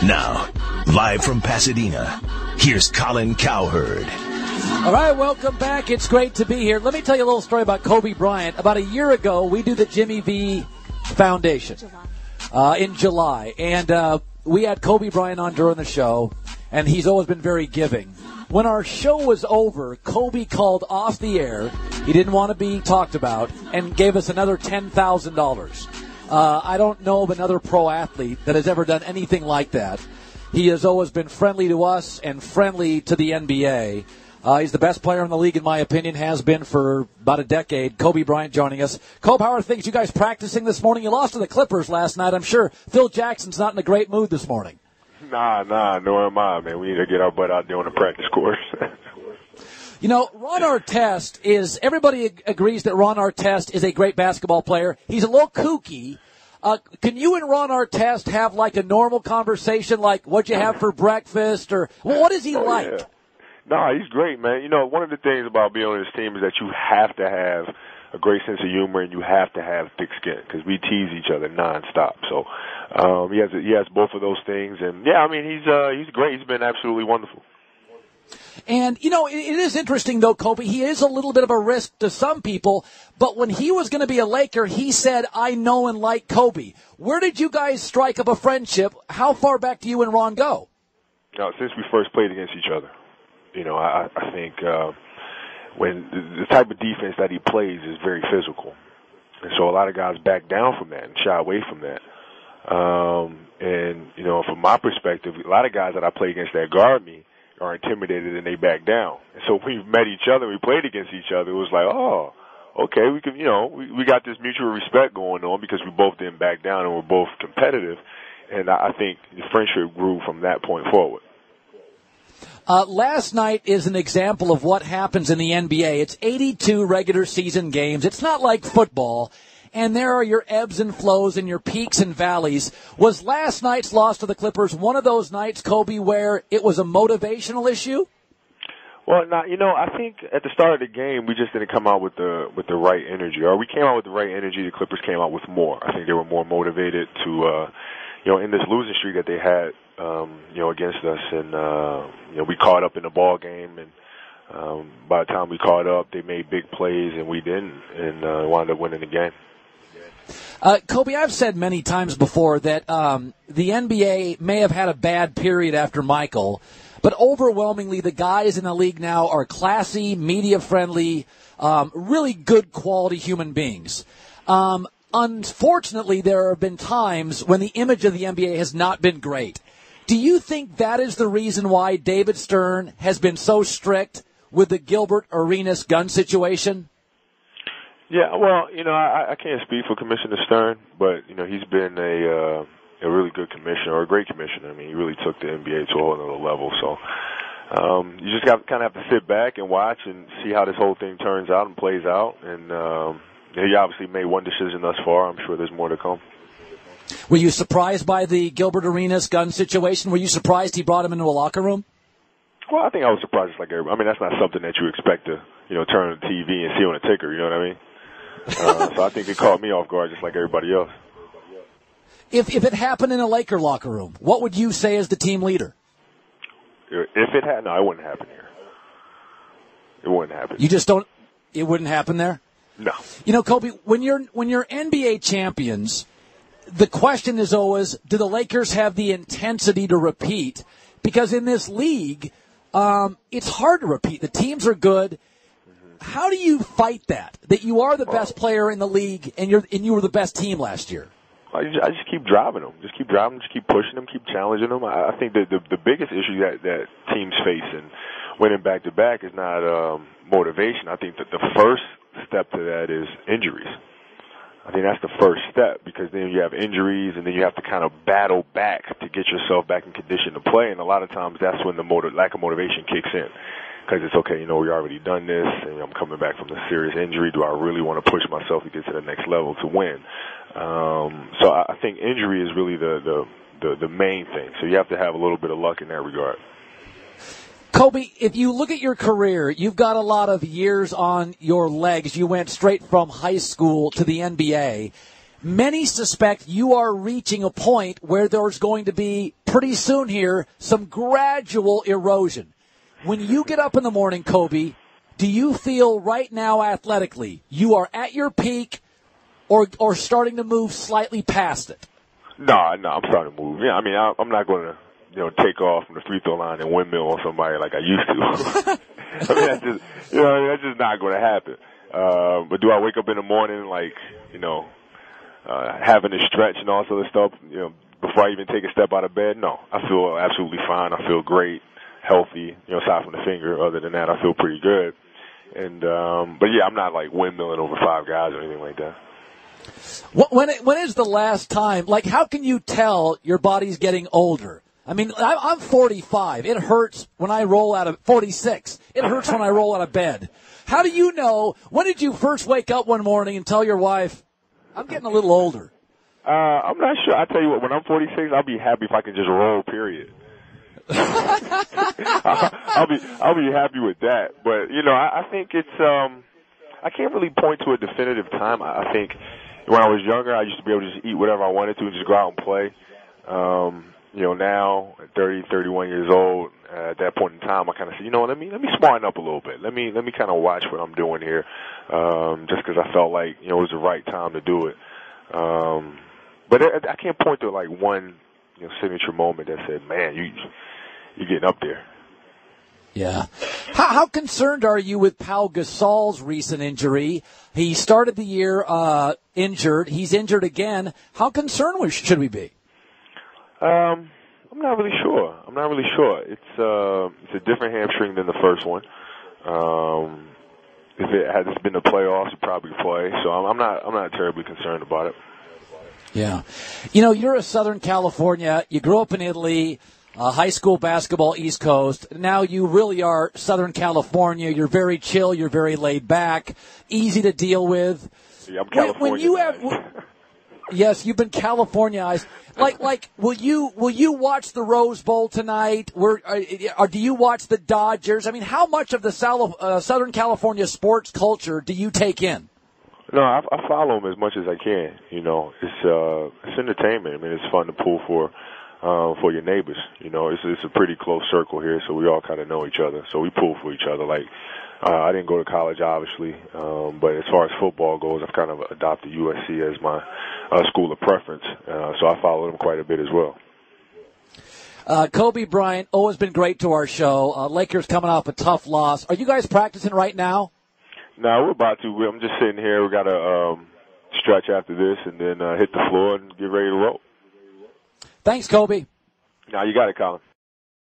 Now, live from Pasadena, here's Colin Cowherd. All right, welcome back. It's great to be here. Let me tell you a little story about Kobe Bryant. About a year ago, we do the Jimmy V Foundation in July. And we had Kobe Bryant on during the show, and he's always been very giving. When our show was over, Kobe called off the air. He didn't want to be talked about and gave us another $10,000. I don't know of another pro athlete that has ever done anything like that. He has always been friendly to us and friendly to the NBA. He's the best player in the league, in my opinion, has been for about a decade. Kobe Bryant joining us. Kobe, how are things? You guys practicing this morning? You lost to the Clippers last night. I'm sure Phil Jackson's not in a great mood this morning. Nah, nor am I, man. We need to get our butt out there on the practice course. You know, Ron Artest is, everybody agrees that Ron Artest is a great basketball player. He's a little kooky. Can you and Ron Artest have like a normal conversation, like what'd you have for breakfast, or what is he like? Yeah. No, he's great, man. You know, one of the things about being on this team is that you have to have a great sense of humor and you have to have thick skin because we tease each other nonstop. So he has both of those things, and yeah, I mean he's great. He's been absolutely wonderful. And, you know, it is interesting, though, Kobe. He is a little bit of a risk to some people, but when he was going to be a Laker, he said, I know and like Kobe. Where did you guys strike up a friendship? How far back do you and Ron go? No, since we first played against each other. You know, I think when the type of defense that he plays is very physical. And so a lot of guys back down from that and shy away from that. And, you know, from my perspective, a lot of guys that I play against that guard me are intimidated and they back down. And so when we met each other, we played against each other, it was like, oh, okay, we can, you know, we got this mutual respect going on because we both didn't back down and we're both competitive. And I think the friendship grew from that point forward. Last night is an example of what happens in the NBA. It's 82 regular season games. It's not like football. And there are your ebbs and flows and your peaks and valleys. Was last night's loss to the Clippers one of those nights, Kobe, where it was a motivational issue? Well, now, you know, I think at the start of the game, we just didn't come out with the right energy. Or we came out with the right energy, the Clippers came out with more. I think they were more motivated to, you know, in this losing streak that they had, you know, against us. And, you know, we caught up in the ball game. And by the time we caught up, they made big plays and we didn't. And wound up winning the game. Kobe, I've said many times before that the NBA may have had a bad period after Michael, but overwhelmingly the guys in the league now are classy, media-friendly, really good quality human beings. Unfortunately, there have been times when the image of the NBA has not been great. Do you think that is the reason why David Stern has been so strict with the Gilbert Arenas gun situation? Yeah, well, you know, I can't speak for Commissioner Stern, but, you know, he's been a really good commissioner, or a great commissioner. I mean, he really took the NBA to a whole other level. So you just kind of have to sit back and watch and see how this whole thing turns out and plays out. And he obviously made one decision thus far. I'm sure there's more to come. Were you surprised by the Gilbert Arenas gun situation? Were you surprised he brought him into a locker room? Well, I think I was surprised just like everybody. I mean, that's not something that you expect to, you know, turn on the TV and see on a ticker, you know what I mean? So I think it caught me off guard just like everybody else. If it happened in a Laker locker room, what would you say as the team leader? If it had, no, it wouldn't happen here. It wouldn't happen. You just don't, it wouldn't happen there? No. You know, Kobe, when you're NBA champions, the question is always, do the Lakers have the intensity to repeat? Because in this league, it's hard to repeat. The teams are good. How do you fight that you are the best player in the league and you were the best team last year? I just keep driving them. Just keep driving them. Just keep pushing them. Keep challenging them. I think that the biggest issue that teams face in winning back-to-back is not motivation. I think that the first step to that is injuries. I think that's the first step because then you have injuries and then you have to kind of battle back to get yourself back in condition to play. And a lot of times that's when the lack of motivation kicks in. Because it's okay, you know, we already done this, and I'm coming back from a serious injury. Do I really want to push myself to get to the next level to win? So I think injury is really the main thing. So you have to have a little bit of luck in that regard. Kobe, if you look at your career, you've got a lot of years on your legs. You went straight from high school to the NBA. Many suspect you are reaching a point where there's going to be pretty soon here, some gradual erosion. When you get up in the morning, Kobe, do you feel right now athletically you are at your peak or starting to move slightly past it? No, I'm starting to move. Yeah, I mean, I'm not going to, take off from the free throw line and windmill on somebody like I used to. I mean, that's just not going to happen. But do I wake up in the morning like, having to stretch and all sort of stuff, before I even take a step out of bed? No, I feel absolutely fine. I feel great, healthy, aside from the finger. Other than that, I feel pretty good. And, but yeah, I'm not like windmilling over 5 guys or anything like that. When is the last time, like, how can you tell your body's getting older? I mean, I'm 45. It hurts when I roll out of 46. It hurts when I roll out of bed. How do you know? When did you first wake up one morning and tell your wife, I'm getting a little older? I'm not sure. I tell you what, when I'm 46, I'll be happy if I can just roll, period. I'll be happy with that. But, I think it's, I can't really point to a definitive time. I think when I was younger, I used to be able to just eat whatever I wanted to and just go out and play. Now at 30, 31 years old, at that point in time, I kind of said, let me smarten up a little bit. Let me kind of watch what I'm doing here, just because I felt like it was the right time to do it. But I can't point to like one signature moment that said, man, you're getting up there. Yeah. How concerned are you with Pau Gasol's recent injury? He started the year injured. He's injured again. How concerned should we be? I'm not really sure. It's a different hamstring than the first one. If it had been the playoffs, he'd probably play. So I'm not terribly concerned about it. Yeah. You're a Southern California. You grew up in Italy, high school basketball, East Coast. Now you really are Southern California. You're very chill. You're very laid back, easy to deal with. Yeah, I'm California. When you have, yes, you've been Californiaized. Like, will you watch the Rose Bowl tonight? Or do you watch the Dodgers? I mean, how much of the Southern California sports culture do you take in? No, I follow them as much as I can. It's entertainment. I mean, it's fun to pull for your neighbors. It's a pretty close circle here, so we all kind of know each other. So we pull for each other. Like, I didn't go to college, obviously, but as far as football goes, I've kind of adopted USC as my school of preference. So I follow them quite a bit as well. Kobe Bryant, always been great to our show. Lakers coming off a tough loss. Are you guys practicing right now? No, we're about to. I'm just sitting here. We got to stretch after this and then hit the floor and get ready to roll. Thanks, Kobe. No, you got it, Colin.